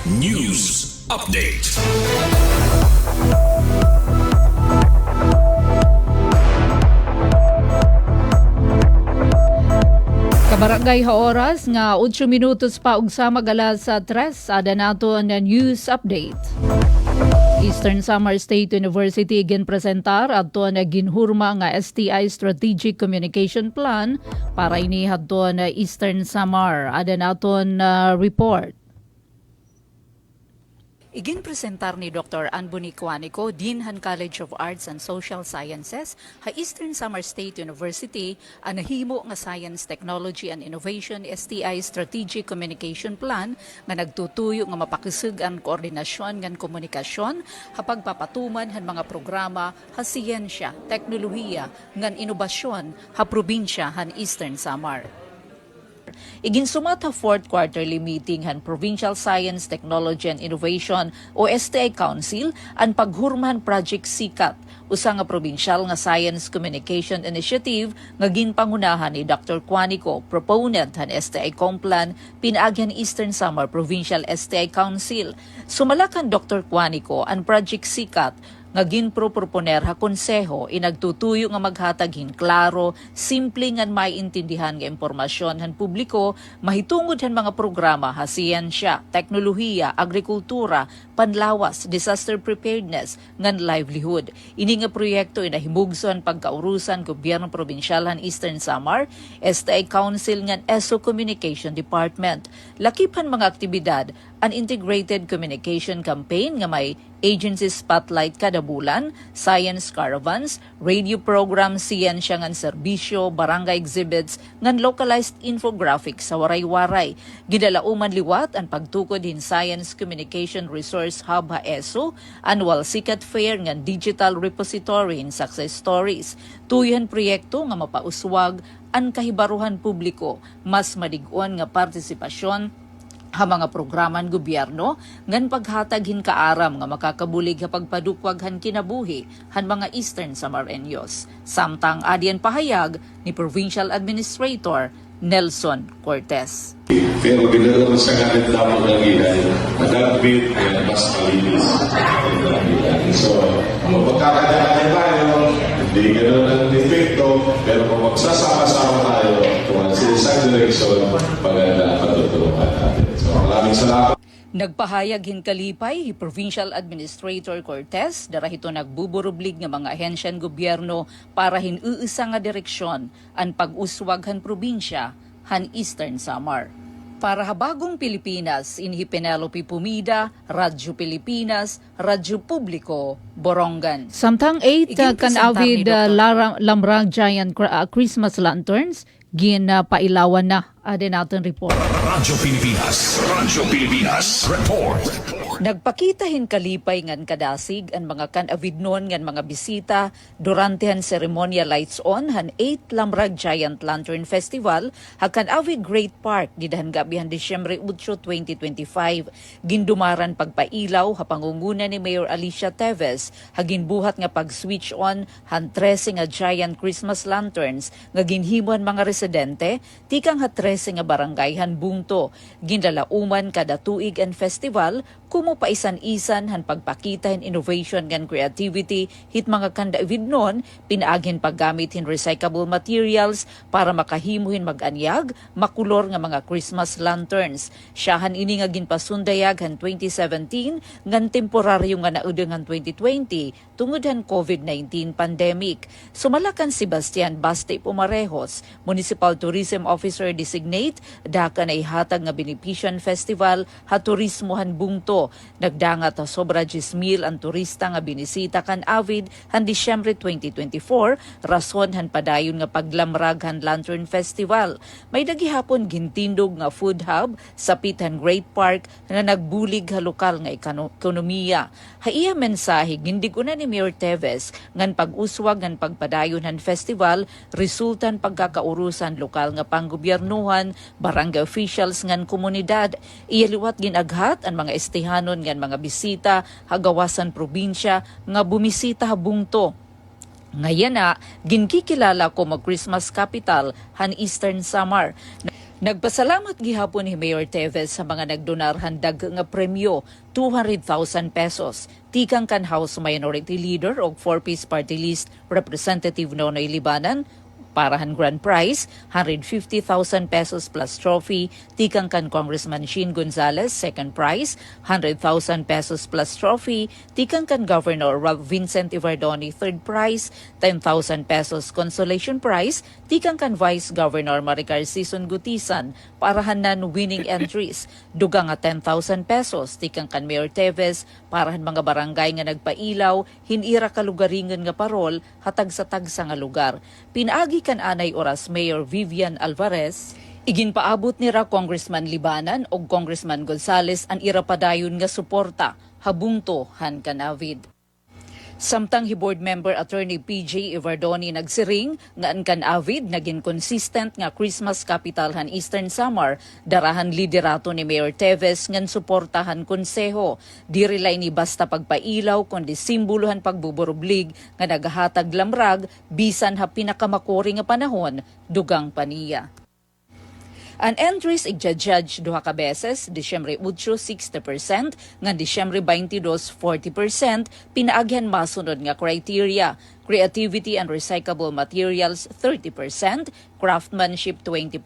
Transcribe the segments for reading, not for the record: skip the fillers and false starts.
News Update. Kabarangay ha oras nga 8 minutos pa ug sa magalas sa 3 ada nato ang news update. Eastern Samar State University ginpresentar adto na ginhurma nga STI Strategic Communication Plan para ini hadto na Eastern Samar. Ada naton report. Iginpresentar ni Dr. Anbuni Cuanico, Dean College of Arts and Social Sciences, ha Eastern Samar State University, ang nahimo nga Science, Technology and Innovation STI Strategic Communication Plan nga nagtutuyo nga mapakisig ang koordinasyon ng komunikasyon kapag papatuman han mga programa ha siyensya, teknolohiya, ngan inobasyon ha probinsya han Eastern Samar. Iginsumat ha 4th quarterly meeting han Provincial Science, Technology and Innovation o STI Council ang paghurmahan Project SICAT, usa nga provincial nga Science Communication Initiative nga ginpangunahan ni Dr. Cuanico, proponent han STI Complan, pinaagyan Eastern Samar Provincial STI Council. Sumalakan Dr. Cuanico ang Project SICAT nga ginproponer ha konseho inagtutuyo nga maghatag hin klaro, simple ngan maiintindihan nga impormasyon han publiko mahitungod han mga programa ha siyensya, teknolohiya, agrikultura, panlawas, disaster preparedness ngan livelihood. Ini nga proyekto inahimugson pagkaurusan gobyerno probinsyal han Eastern Samar, STI Council ngan ESO Communication Department. Lakipan mga aktibidad an integrated communication campaign nga may agency spotlight kada bulan, science caravans, radio program, siyensya ngan serbisyo, barangay exhibits, ngan localized infographics sa waray-waray. Gidalauman liwat ang pagtukod in Science Communication Resource Hub ha ESO, annual SICAT Fair ngan digital repository in success stories. Tuyan proyekto nga mapauswag ang kahibaruhan publiko, mas madig-on nga partisipasyon ha mga programan gobyerno ngan paghatag hin kaaram nga makakabulig ha pagpadukwag han kinabuhi han mga Eastern Samareños. Samtang adian pahayag ni Provincial Administrator Nelson Cortez. Pero ginagawa sa kanit dapat lagi dahil nagabit ay mas malinis. So, magpagkakadaan tayo, hindi ganoon ang defecto, pero kung magsasama-sama tayo, kung sa isang direksyon, paganda patutulungan natin. So, maraming salamat. Nagpahayag hinkalipay, Provincial Administrator Cortez, darahito nagbuburublig nga mga ahensyan gobyerno para hinuisa nga direksyon ang pag-uswag han probinsya han Eastern Samar. Para habagong Pilipinas, inhi Penelope Pumida, Radyo Pilipinas, Radyo Publiko, Borongan. Samtang 8 kan avid lamrang giant Christmas lanterns, ginapailawan na. Adin natin report. Radyo Pilipinas Report. Nagpakita hin kalipay ngan kadasig ang mga kan-avidnon ngan mga bisita durante han seremonya lights on han 8 Lamrag Giant Lantern Festival hakan avid Great Park didahan gabi han Disyembre 8, 2025. Gindumaran pagpailaw ha pangunguna ni Mayor Alicia Teves haginbuhat nga pag-switch on han 13 nga giant Christmas lanterns nga ginhimuan mga residente tikang ha 13 nga barangay han Bungto. Ginlalauman kada tuig ang festival kumo paisan-isan han pagpakita hin innovation ngan creativity hit mga kanda-avidnon pinaaghin paggamit hin recyclable materials para makahimuhin mag-anyag makulor nga mga Christmas lanterns. Siyahan ini nga ginpasundayag han 2017 ngan temporaryo nga naudeng han 2020 tungod han COVID-19 pandemic. Sumalakan Sebastian Baste Pumarejos, Municipal Tourism Officer Designate, daka na ihatag nga benepisyon festival ha turismo han Bungto. Nagdangat sa sobra 10,000 ang turista nga binisita kan avid han Disyembre 2024 rason han padayon nga paglamrag han Lantern Festival. May dagihapon gintindog nga food hub sa Pitan Great Park nga nagbulig ha lokal nga ekonomiya. Haiya mensahe gindig una ni Mayor Teves ngan pag-uswag ngan pagpadayon han festival resultan pagkakaurusan lokal nga panggobyernuhan, barangay officials ngan komunidad. Iyaliwat ginaghat ang mga estihanon ngan mga bisita hagawasan probinsya nga bumisita ha Bungto. Ngayon na, ginkikilala ko mag-Christmas capital han Eastern Samar. Nagpasalamat gihapon ni Mayor Teves sa mga nagdonar handag nga premyo 200,000 pesos. Tikang kan House Minority Leader o 4-piece party list Representative Nonoy Libanan, parahan grand prize, 150,000 pesos plus trophy. Tikang kan Congressman Sheen Gonzales, second prize, 100,000 pesos plus trophy. Tikang kan Governor Ralph Vincent Ivardoni, third prize, 10,000 pesos consolation prize. Tikang kan Vice Governor Maricar Sison Gutisan, parahan nan winning entries, dugang nga 10,000 pesos. Tikang kan Mayor Teves, parahan mga barangay nga nagpailaw, hinira kalugaringan nga parol, hatag sa tagsa nga lugar. Pinaagi kan anay oras Mayor Vivian Alvarez, iginpaabot nira Congressman Libanan o Congressman Gonzales ang irapadayon nga suporta, habungto han kanavid. Samtang Board Member Attorney PJ Ivardoni nagsiring nga ang kanavid naging consistent nga Christmas capital han Eastern Samar, darahan liderato ni Mayor Teves ngan suportahan konseho. Dirilay ni basta pagpailaw kundi simbolohan pagbuburublig nga nagahatag lamrag bisan ha pinakamakuri nga panahon dugang paniya. Ang entries igja-judge duha ka beses, Disyembre 8, 60%, nga Disyembre 22, 40%, pinaagyan masunod nga criteria. Creativity and recyclable materials 30%, craftsmanship 20%,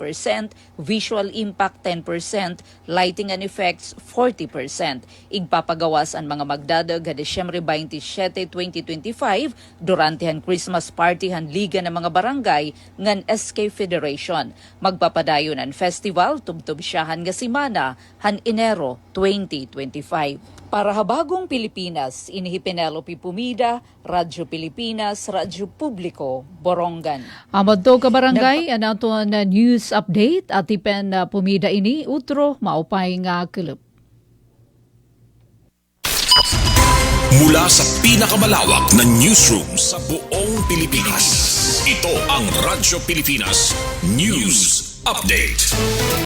visual impact 10%, lighting and effects 40%. Igpapagawas ang mga magdadag ha Disyembre 27, 2025 durante han Christmas party han Liga ng mga Barangay ngan SK Federation. Magpapadayon ang festival tubtub siyahan nga simana han Enero 2025. Para habagong Pilipinas, inihi Penelope Pumida, Radyo Pilipinas, Radyo Publiko, Borongan. Amad to ka barangay, anato na news update at ipen Pumida ini, utro, maupay nga kilip. Mula sa pinakamalawak na newsroom sa buong Pilipinas, ito ang Radyo Pilipinas News Update.